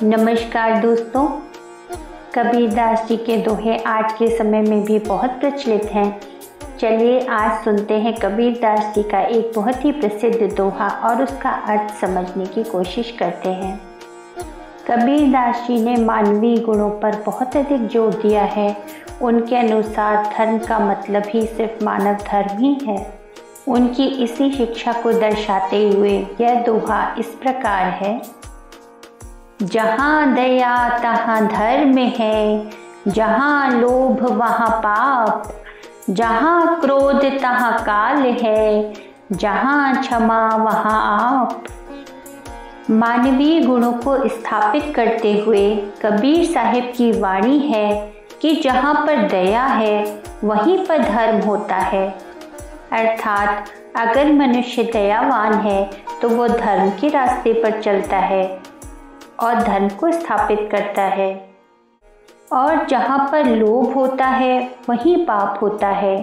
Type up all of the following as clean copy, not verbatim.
नमस्कार दोस्तों, कबीरदास जी के दोहे आज के समय में भी बहुत प्रचलित हैं। चलिए आज सुनते हैं कबीरदास जी का एक बहुत ही प्रसिद्ध दोहा और उसका अर्थ समझने की कोशिश करते हैं। कबीरदास जी ने मानवीय गुणों पर बहुत अधिक जोर दिया है। उनके अनुसार धर्म का मतलब ही सिर्फ मानव धर्म ही है। उनकी इसी शिक्षा को दर्शाते हुए यह दोहा इस प्रकार है। जहाँ दया तहाँ धर्म है, जहाँ लोभ वहाँ पाप, जहाँ क्रोध तहाँ काल है, जहाँ क्षमा वहाँ आप। मानवीय गुणों को स्थापित करते हुए कबीर साहिब की वाणी है कि जहाँ पर दया है वहीं पर धर्म होता है। अर्थात अगर मनुष्य दयावान है तो वो धर्म के रास्ते पर चलता है और धर्म को स्थापित करता है, और जहाँ पर लोभ होता है वहीं पाप होता है।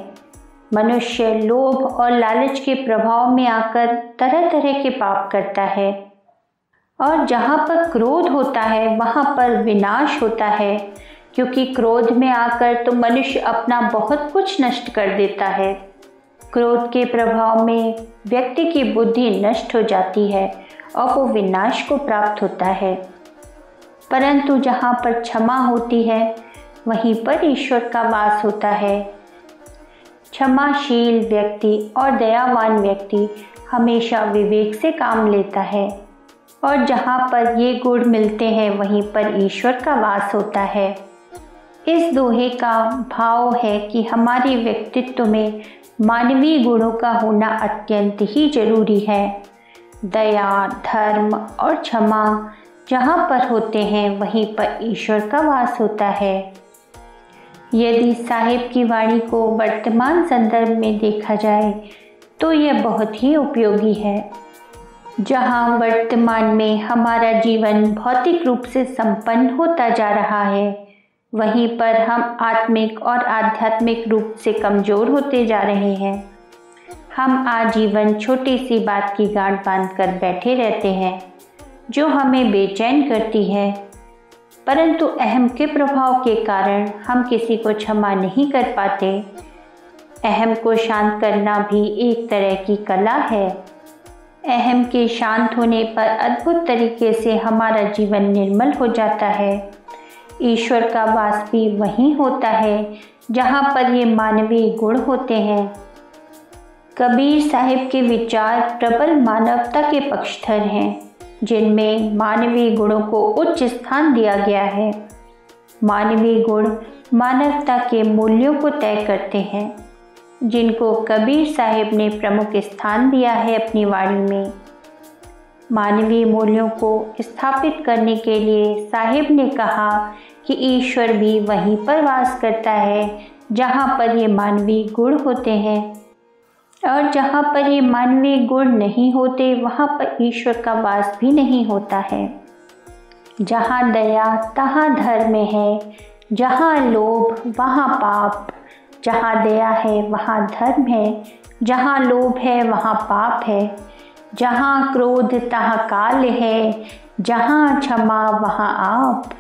मनुष्य लोभ और लालच के प्रभाव में आकर तरह तरह के पाप करता है, और जहाँ पर क्रोध होता है वहाँ पर विनाश होता है, क्योंकि क्रोध में आकर तो मनुष्य अपना बहुत कुछ नष्ट कर देता है। क्रोध के प्रभाव में व्यक्ति की बुद्धि नष्ट हो जाती है और वो विनाश को प्राप्त होता है। परंतु जहाँ पर क्षमा होती है वहीं पर ईश्वर का वास होता है। क्षमाशील व्यक्ति और दयावान व्यक्ति हमेशा विवेक से काम लेता है, और जहाँ पर ये गुण मिलते हैं वहीं पर ईश्वर का वास होता है। इस दोहे का भाव है कि हमारे व्यक्तित्व में मानवीय गुणों का होना अत्यंत ही जरूरी है। दया, धर्म और क्षमा जहाँ पर होते हैं वहीं पर ईश्वर का वास होता है। यदि साहिब की वाणी को वर्तमान संदर्भ में देखा जाए तो यह बहुत ही उपयोगी है। जहाँ वर्तमान में हमारा जीवन भौतिक रूप से संपन्न होता जा रहा है, वहीं पर हम आत्मिक और आध्यात्मिक रूप से कमज़ोर होते जा रहे हैं। हम आजीवन छोटी सी बात की गांठ बांध कर बैठे रहते हैं जो हमें बेचैन करती है, परंतु अहम के प्रभाव के कारण हम किसी को क्षमा नहीं कर पाते। अहम को शांत करना भी एक तरह की कला है। अहम के शांत होने पर अद्भुत तरीके से हमारा जीवन निर्मल हो जाता है। ईश्वर का वास भी वहीं होता है जहाँ पर ये मानवीय गुण होते हैं। कबीर साहिब के विचार प्रबल मानवता के पक्षधर हैं, जिनमें मानवीय गुणों को उच्च स्थान दिया गया है। मानवीय गुण मानवता के मूल्यों को तय करते हैं, जिनको कबीर साहिब ने प्रमुख स्थान दिया है अपनी वाणी में। मानवीय मूल्यों को स्थापित करने के लिए साहिब ने कहा कि ईश्वर भी वहीं पर वास करता है जहाँ पर ये मानवीय गुण होते हैं, और जहाँ पर ये मानवीय गुण नहीं होते वहाँ पर ईश्वर का वास भी नहीं होता है। जहाँ दया तहाँ धर्म है, जहाँ लोभ वहाँ पाप, जहाँ दया है वहाँ धर्म है, जहाँ लोभ है वहाँ पाप है, जहाँ क्रोध तहाँ काल है, जहाँ क्षमा वहाँ आप।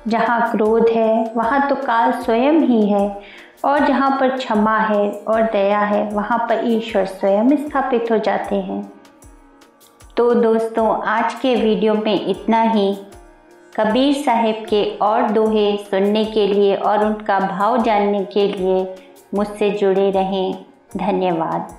जहाँ क्रोध है वहाँ तो काल स्वयं ही है, और जहाँ पर क्षमा है और दया है वहाँ पर ईश्वर स्वयं स्थापित हो जाते हैं। तो दोस्तों, आज के वीडियो में इतना ही। कबीर साहिब के और दोहे सुनने के लिए और उनका भाव जानने के लिए मुझसे जुड़े रहें। धन्यवाद।